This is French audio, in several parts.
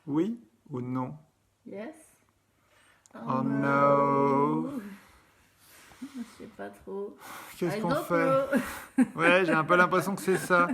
Oui ou non? Yes. Oh no. Je sais pas trop. Qu'est-ce I qu'on don't fait? know. Ouais, j'ai un peu l'impression que c'est ça.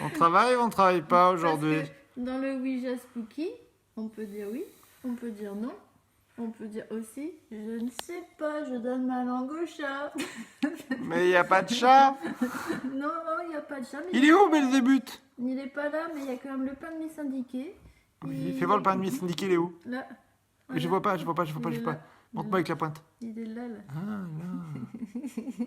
On travaille ou on travaille pas aujourd'hui? Parce que dans le Ouija Spooky, on peut dire oui, on peut dire non, on peut dire aussi je ne sais pas, je donne ma langue au chat. Mais il n'y a pas de chat. Non, il n'y a pas de chat. Mais Il est où, Belzébuth? il n'est pas là, mais il y a quand même le pain de mie syndiqué. Oui, fais voir le pain de mie syndiqué, il est où? Là. Je vois pas, je vois pas, je vois pas, je Il est vois pas. là. Montre-moi avec la pointe. Il est là, là. Ah, là.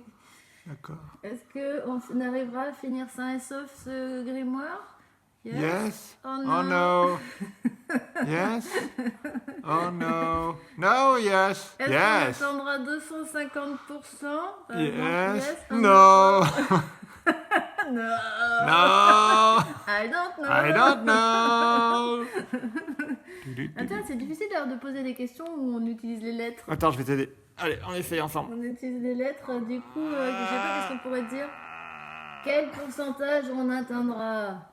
D'accord. Est-ce qu'on arrivera à finir sain et sauf ce grimoire? Yes. Oh Oh no. Yes. Oh no. No, yes. Est-ce Yes. qu'on attendra 250%? Yes. Oh No. No. No. I don't know. I don't know. Attends, c'est difficile d'ailleurs de poser des questions où on utilise les lettres. Attends, je vais t'aider. Allez, on essaye ensemble. On utilise les lettres, du coup, je sais pas qu'est-ce qu'on pourrait dire. Quel pourcentage on atteindra?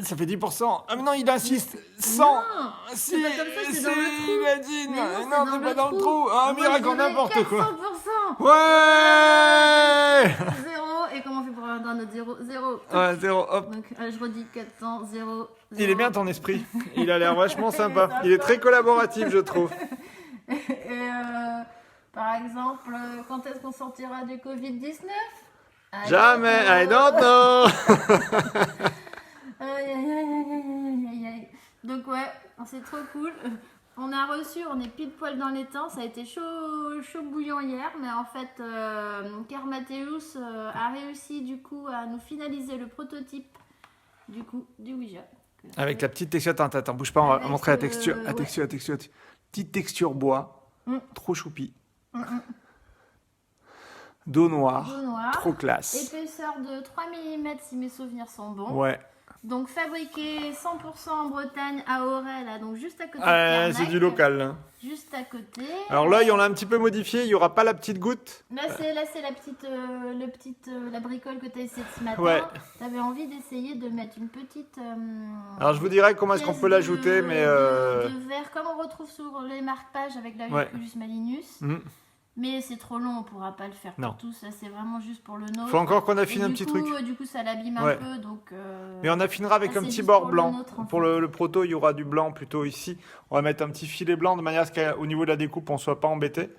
Ça fait 10%. Ah mais non, il insiste. 100. Non, Si, c'est pas comme ça, c'est dans le trou. il a dit. Mais Non, non, c'est pas dans le trou. Ah, mais il Moi, je raconte dirais n'importe quoi. 400%. Ouais. 0. Et comment on fait pour avoir notre 0? 0. Ouais, 0, hop. Donc, je redis 400, 0. Il est bien ton esprit. Il a l'air vachement sympa. Il est très collaboratif, je trouve. Et par exemple, quand est-ce qu'on sortira du Covid-19? Jamais. I don't know. Aïe, aïe, aïe, aïe, aïe, aïe, aïe. Donc ouais, c'est trop cool. On a reçu, on est pile poil dans les temps. Ça a été chaud, chaud bouillant hier, mais en fait, Kermateus a réussi du coup à nous finaliser le prototype du coup du Ouija. Avec la petite texture, attends, bouge pas, on va Avec montrer la texture. La ouais. texture. Petite texture bois, trop choupi. Dos noir, trop classe. Épaisseur de 3 mm si mes souvenirs sont bons. Ouais. Donc fabriqué 100% en Bretagne à Auray, là, donc juste à côté de C'est Carnac. du local. Hein. Juste à côté. Alors là, on l'a un petit peu modifié, il n'y aura pas la petite goutte. Là c'est la petite, la bricole que tu as essayé ce matin. Ouais. Tu avais envie d'essayer de mettre une petite. Alors je vous dirai comment est-ce qu'on pièce peut l'ajouter, mais. de verre, comme on retrouve sur les marque-pages avec la Ridiculus Malinus. Mais c'est trop long, on pourra pas le faire pour tous. Ça, c'est vraiment juste pour le nôtre. Faut encore qu'on affine un petit truc. Du coup, ça l'abîme un peu. Donc, mais on affinera avec un petit bord blanc. Pour le proto, il y aura du blanc plutôt ici. On va mettre un petit filet blanc de manière à ce qu'au niveau de la découpe, on soit pas embêté.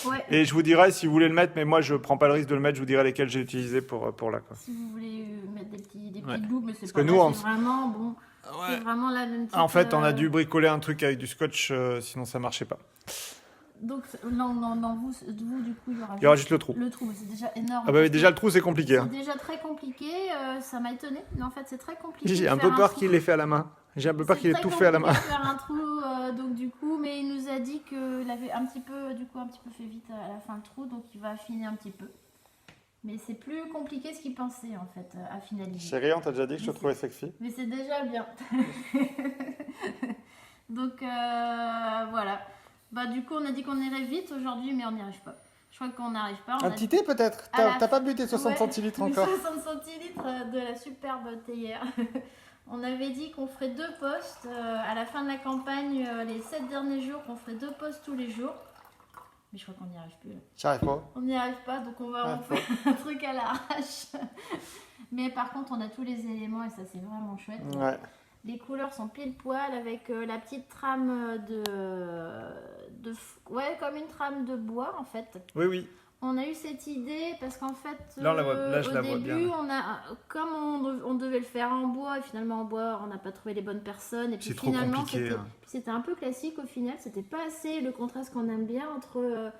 Ouais. Et je vous dirai si vous voulez le mettre, mais moi je prends pas le risque de le mettre. Je vous dirai lesquels j'ai utilisés pour là. Quoi. Si vous voulez mettre des petits bouts, mais c'est pas que nous, c'est vraiment bon. Ouais. C'est vraiment la même petite, en fait, on a dû bricoler un truc avec du scotch, sinon ça marchait pas. Donc, non, vous, du coup, il y aura juste le trou. Le trou, c'est déjà énorme. Ah bah déjà, le trou, c'est compliqué. C'est déjà très compliqué, ça m'a étonné, mais en fait, c'est très compliqué. J'ai un peu peur qu'il l'ait fait à la main. J'ai un peu peur qu'il ait tout fait à la main. Faire un trou, donc du coup, mais il nous a dit qu'il avait un petit peu fait vite à la fin le trou, donc il va affiner un petit peu. Mais c'est plus compliqué ce qu'il pensait, en fait, à finaliser. Chérie, on t'a déjà dit que je te trouvais sexy. Mais c'est déjà bien. Donc, voilà. Bah du coup on a dit qu'on irait vite aujourd'hui mais on n'y arrive pas. Je crois qu'on n'arrive pas. Un petit thé peut-être. T'as pas bu tes 60 centilitres encore. 60 centilitres de la superbe théière. On avait dit qu'on ferait 2 postes à la fin de la campagne, les 7 derniers jours, qu'on ferait 2 postes tous les jours. Mais je crois qu'on n'y arrive plus. J'arrive pas. On n'y arrive pas donc on va en faire un truc à l'arrache. Mais par contre on a tous les éléments et ça c'est vraiment chouette. Ouais. Les couleurs sont pile poil avec la petite trame ouais, comme une trame de bois en fait. Oui. On a eu cette idée parce qu'en fait, là, je la vois au début, bien. comme on devait le faire en bois, et finalement en bois, on n'a pas trouvé les bonnes personnes. Et puis c'est finalement, trop compliqué. C'était un peu classique au final. C'était pas assez le contraste qu'on aime bien entre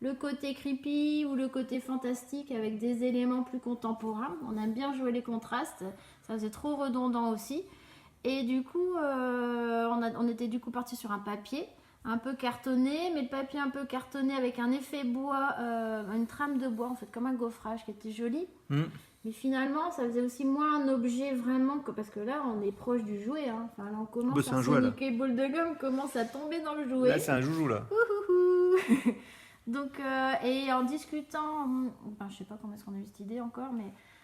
le côté creepy ou le côté fantastique avec des éléments plus contemporains. On aime bien jouer les contrastes. Ça faisait trop redondant aussi. Et du coup, on était du coup parti sur un papier un peu cartonné, mais le papier un peu cartonné avec un effet bois, une trame de bois en fait, comme un gaufrage qui était joli. Mais finalement, ça faisait aussi moins un objet vraiment, parce que là, on est proche du jouet. Hein. Enfin, là, on commence à Mickey Ball de gomme commence à tomber dans le jouet. Là, c'est un joujou là. Donc, et en discutant, je sais pas comment est-ce qu'on a eu cette idée encore, mais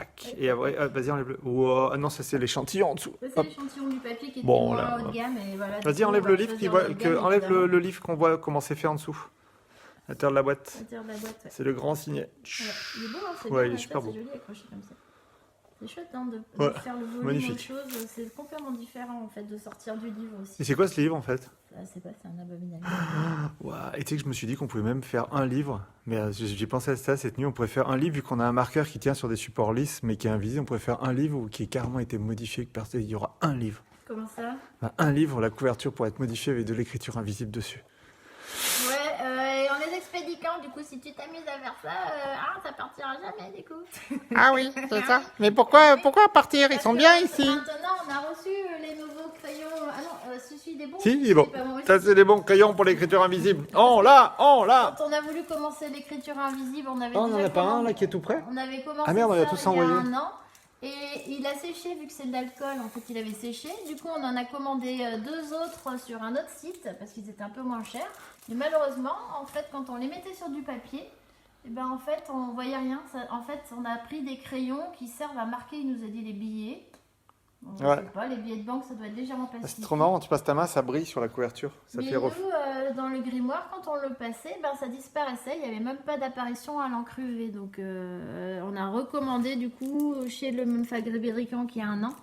Tac. Et après, vas-y, enlève-le. Wow. Ah non, ça c'est l'échantillon en dessous. Ça, c'est Hop. l'échantillon du papier qui était Bon, moins là, haut de gamme. Et voilà, du Vas-y, coup, enlève on le va livre, choisir le haut de gamme, enlève évidemment. le livre qu'on voit comment c'est fait en dessous. À l'intérieur de la boîte. À l'intérieur de la boîte, ouais. C'est le grand signet. Voilà. Il est beau, hein, c'est Ouais, bien, il est ça, super c'est beau. joli accroché comme ça. C'est chouette hein, de Ouais, faire le volume magnifique. autre chose. C'est complètement différent en fait de sortir du livre aussi. Et c'est quoi ce livre en fait? C'est pas, c'est un abominable. Ouah, et tu sais que je me suis dit qu'on pouvait même faire un livre, mais j'ai pensé à ça cette nuit, on pourrait faire un livre vu qu'on a un marqueur qui tient sur des supports lisses mais qui est invisible, on pourrait faire un livre qui a carrément été modifié, que personne, il y aura un livre. Comment ça? Bah, un livre, la couverture pourrait être modifiée avec de l'écriture invisible dessus. Ouais, et on les expédie quand du coup si tu t'amuses à faire ça, ça partira jamais du coup. Ah oui, c'est ça. Mais pourquoi partir? Ils Parce sont que bien ici. Maintenant on a reçu les nouveaux crayons. Ah non, celui des bons. Si, il est bon. C'est pas bon. Ça c'est des bons crayons pour l'écriture invisible. Oh là. Quand on a voulu commencer l'écriture invisible, on avait Oh, on déjà n'en a pas un commandé- là qui est tout prêt? On avait commencé Ah merde, on a ça tous il y a envoyé. un an. Et il a séché vu que c'est de l'alcool, en fait il avait séché. Du coup on en a commandé deux autres sur un autre site parce qu'ils étaient un peu moins chers. Mais malheureusement, en fait quand on les mettait sur du papier, et ben en fait on voyait rien. En fait on a pris des crayons qui servent à marquer, il nous a dit les billets. Bon, je Ouais. sais pas, les billets de banque ça doit être légèrement Ah, plastifié. c'est trop marrant, tu passes ta main, ça brille sur la couverture. Ça Mais fait nous, dans le grimoire, quand on le passait, ben, ça disparaissait. Il n'y avait même pas d'apparition à l'encre UV. Donc, on a recommandé, du coup, chez le même fabricant qu'il y a un an,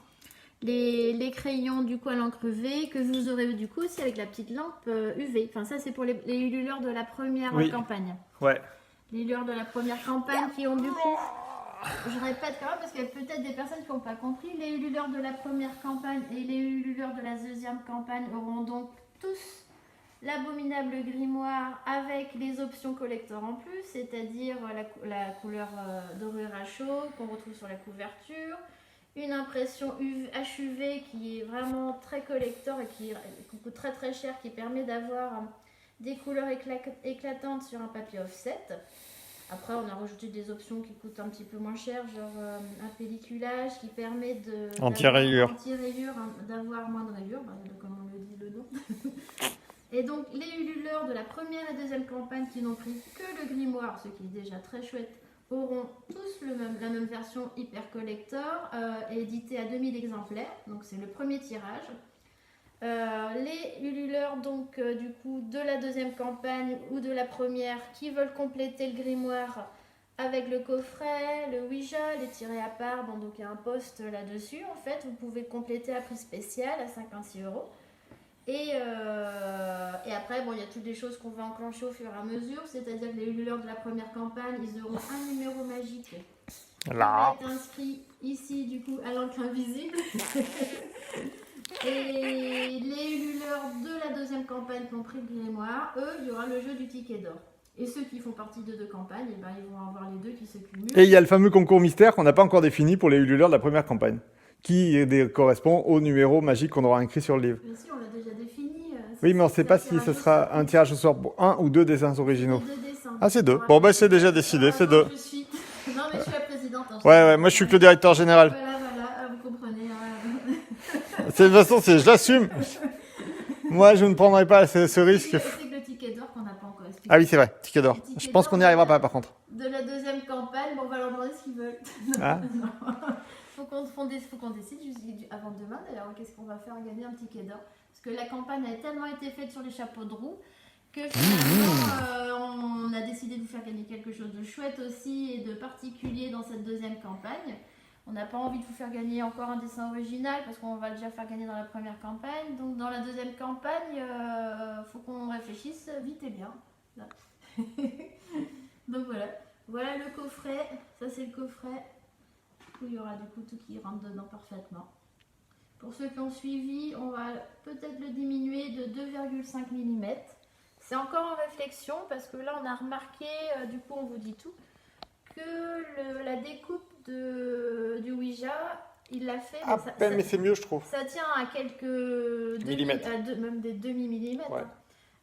les crayons, du coup, à l'encre UV, que vous aurez, du coup, aussi avec la petite lampe UV. Enfin, ça, c'est pour les ululeurs de la première Oui. campagne. Ouais. Les ululeurs de la première campagne qui ont, du coup... Je répète quand même parce qu'il y a peut-être des personnes qui n'ont pas compris. Les ululeurs de la première campagne et les ululeurs de la deuxième campagne auront donc tous l'abominable grimoire avec les options collector en plus, c'est-à-dire la couleur dorure à chaud qu'on retrouve sur la couverture, une impression HUV qui est vraiment très collector et qui coûte très très cher, qui permet d'avoir des couleurs éclatantes sur un papier offset. Après, on a rajouté des options qui coûtent un petit peu moins cher, genre un pelliculage qui permet de... Anti-rayures. Anti-rayures, d'avoir moins de rayures, comme on le dit le nom. Et donc, les ululeurs de la première et deuxième campagne qui n'ont pris que le grimoire, ce qui est déjà très chouette, auront tous la même version hyper collector, éditée à 2000 exemplaires. Donc, c'est le premier tirage. Les ululeurs donc du coup de la deuxième campagne ou de la première qui veulent compléter le grimoire avec le coffret, le Ouija, les tirés à part, bon, donc il y a un post là-dessus en fait, vous pouvez compléter à prix spécial à 56 €. Et après bon il y a toutes les choses qu'on va enclencher au fur et à mesure, c'est-à-dire que les ululeurs de la première campagne ils auront un numéro magique qui va être inscrit ici du coup à l'encre invisible. Et les ululeurs de la deuxième campagne qui ont pris le grimoire, eux, il y aura le jeu du ticket d'or. Et ceux qui font partie de deux campagnes, eh ben, ils vont avoir les deux qui se cumulent. Et il y a le fameux concours mystère qu'on n'a pas encore défini pour les ululeurs de la première campagne, qui correspond au numéro magique qu'on aura inscrit sur le livre. Mais si, on l'a déjà défini. Oui, mais on ne sait pas si ce sera un tirage au sort pour un ou deux dessins originaux. Deux dessins. Ah, c'est deux. Bon, bah c'est déjà décidé, c'est deux. Je suis... Non, mais je suis la présidente. Hein, Ouais, moi je suis que le directeur général. Voilà, vous comprenez. De toute façon, je l'assume. Moi, je ne prendrai pas ce risque. C'est que le ticket d'or qu'on n'a pas encore expliqué. Ah oui, c'est vrai, ticket d'or. Le ticket Je pense d'or, qu'on n'y arrivera pas, par contre. De la deuxième campagne, bon, on va leur demander ce qu'ils veulent. Ah. Faut qu'on décide avant demain d'ailleurs qu'est-ce qu'on va faire gagner un ticket d'or. Parce que la campagne a tellement été faite sur les chapeaux de roue que finalement on a décidé de vous faire gagner quelque chose de chouette aussi et de particulier dans cette deuxième campagne. On n'a pas envie de vous faire gagner encore un dessin original parce qu'on va déjà faire gagner dans la première campagne. Donc dans la deuxième campagne, faut qu'on réfléchisse vite et bien. Là. Donc voilà le coffret. Ça c'est le coffret. Où il y aura du coup tout qui rentre dedans parfaitement. Pour ceux qui ont suivi, on va peut-être le diminuer de 2,5 mm. C'est encore en réflexion parce que là on a remarqué, du coup on vous dit tout, que la découpe du Ouija, il l'a fait. À peine, mais c'est mieux, je trouve. Ça tient à quelques Millimètres. même des demi-millimètres. Ouais.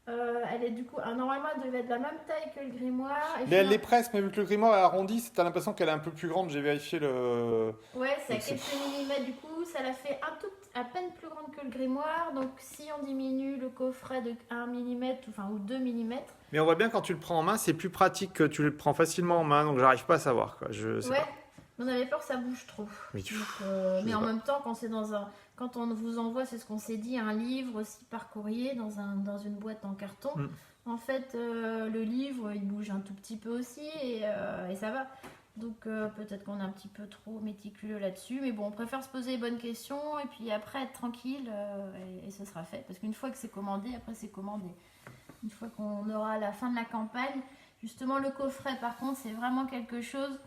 Elle est du coup, normalement elle devait être de la même taille que le grimoire. Et Mais elle les presse, mais vu que le grimoire est arrondi, t'as l'impression qu'elle est un peu plus grande. J'ai vérifié le. Ouais, c'est à quelques millimètres du coup, ça la fait à peine plus grande que le grimoire. Donc si on diminue le coffret de 1 mm, ou 2 mm. Mais on voit bien quand tu le prends en main, c'est plus pratique que tu le prends facilement en main, donc j'arrive pas à savoir, quoi. Ouais. On avait peur que ça bouge trop. Mais Donc, je mais sais en pas. même temps, quand on vous envoie, c'est ce qu'on s'est dit, un livre aussi par courrier dans une boîte en carton. En fait, le livre, il bouge un tout petit peu aussi et ça va. Donc peut-être qu'on est un petit peu trop méticuleux là-dessus. Mais bon, on préfère se poser les bonnes questions et puis après être tranquille et ce sera fait. Parce qu'une fois que c'est commandé, après c'est commandé. Une fois qu'on aura la fin de la campagne, justement le coffret par contre, c'est vraiment quelque chose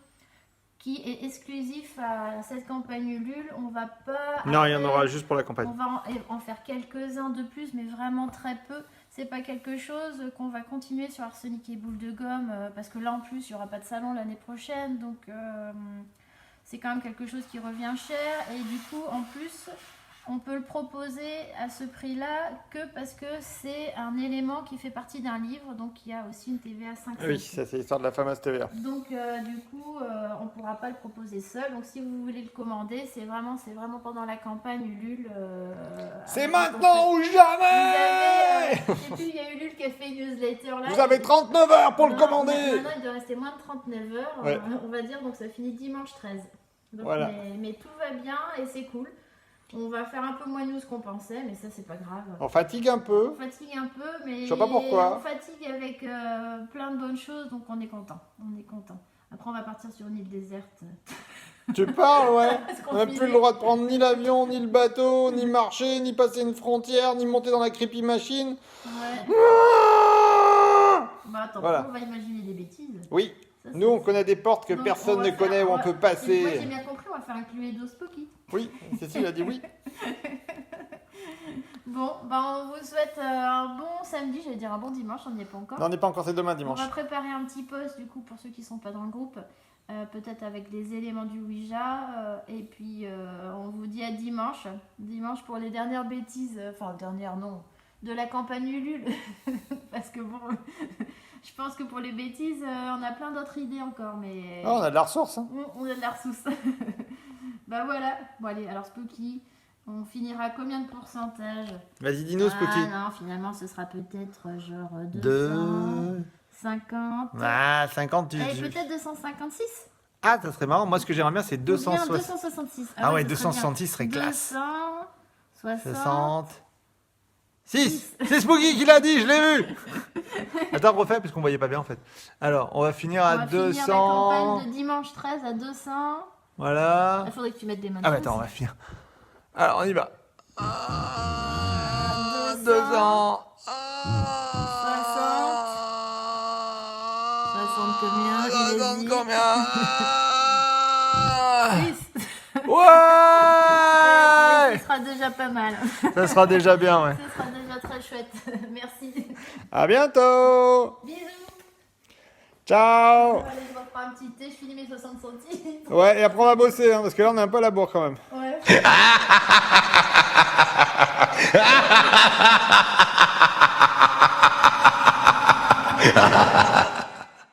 qui est exclusif à cette campagne Ulule. On va pas... Non, il y en après, aura juste pour la on campagne. va en faire quelques-uns de plus, mais vraiment très peu. C'est pas quelque chose qu'on va continuer sur Arsenic et Boule de Gomme, parce que là en plus il n'y aura pas de salon l'année prochaine, donc c'est quand même quelque chose qui revient cher. Et du coup, en plus, on peut le proposer à ce prix-là que parce que c'est un élément qui fait partie d'un livre, donc il y a aussi une TVA 5. Oui, ça c'est l'histoire de la fameuse TVA. Donc du coup, on ne pourra pas le proposer seul. Donc si vous voulez le commander, c'est vraiment pendant la campagne Ulule. C'est avec maintenant ou Vous jamais. avez, je sais plus, il y a Ulule qui a fait une newsletter là. Vous avez 39 heures pour le Non, commander. Maintenant, il doit rester moins de 39 heures, Ouais. on va dire, donc ça finit dimanche 13. Donc, Voilà. mais tout va bien et c'est cool. On va faire un peu moins nous ce qu'on pensait, mais ça c'est pas grave. On fatigue un peu. On fatigue un peu, mais Je sais pas pourquoi. on fatigue avec plein de bonnes choses, donc on est content. On est content. Après, on va partir sur une île déserte. Tu parles, ouais. Parce qu'on On n'a plus finit- le droit de prendre ni l'avion, ni le bateau, ni marcher, ni passer une frontière, ni monter dans la creepy machine. Ouais. Bah attends, Voilà. on va imaginer des bêtises. Oui, Ça, nous on connaît des portes que Donc, personne on ne va connaît faire- où on peut Moi j'ai passer. bien compris, on va faire un Cluedo Spooky. Oui, Cécile a dit oui. Bon, bah on vous souhaite un bon samedi, j'allais dire un bon dimanche, on n'y est pas encore. Non, on n'est pas encore, c'est demain On dimanche. va préparer un petit post du coup pour ceux qui sont pas dans le groupe, peut-être avec des éléments du Ouija, et puis on vous dit à dimanche. Dimanche pour les dernières bêtises, enfin dernières non, de la campagne Ulule. Parce que bon, je pense que pour les bêtises, on a plein d'autres idées encore, mais Ah, on a de la ressource. Hein. on a de la ressource. Bah voilà, bon allez, alors Spooky, on finira combien de pourcentage? Vas-y, dis-nous, Spooky. Ah non, finalement ce sera peut-être genre 2. 250. Ah, 50, tu... Et peut-être 256. Ah, ça serait marrant. Moi, ce que j'aimerais bien, c'est Ou bien 260. 266. Ah ouais, ce 266 serait bien. classe. 260. 60. 6. C'est Spooky qui l'a dit, je l'ai vu. Attends, refais, parce qu'on voyait pas bien, en fait. Alors, on va finir On à va 200. finir la campagne de dimanche 13 à 200. Voilà. Il faudrait que tu mettes des mains Ah, bah dessus. attends, on va finir. Alors, on y va. 200. 200. 60 combien? 60 Il combien? Ce Ouais. sera déjà pas mal. Ça sera déjà bien, ouais. Ce sera déjà très chouette. Merci. À bientôt. Bisous. Ciao. Allez, je vais reprendre un petit thé. Je finis mes 60 centimes. Ouais, et après on va bosser, hein, parce que là on est un peu à la bourre quand même. Ouais.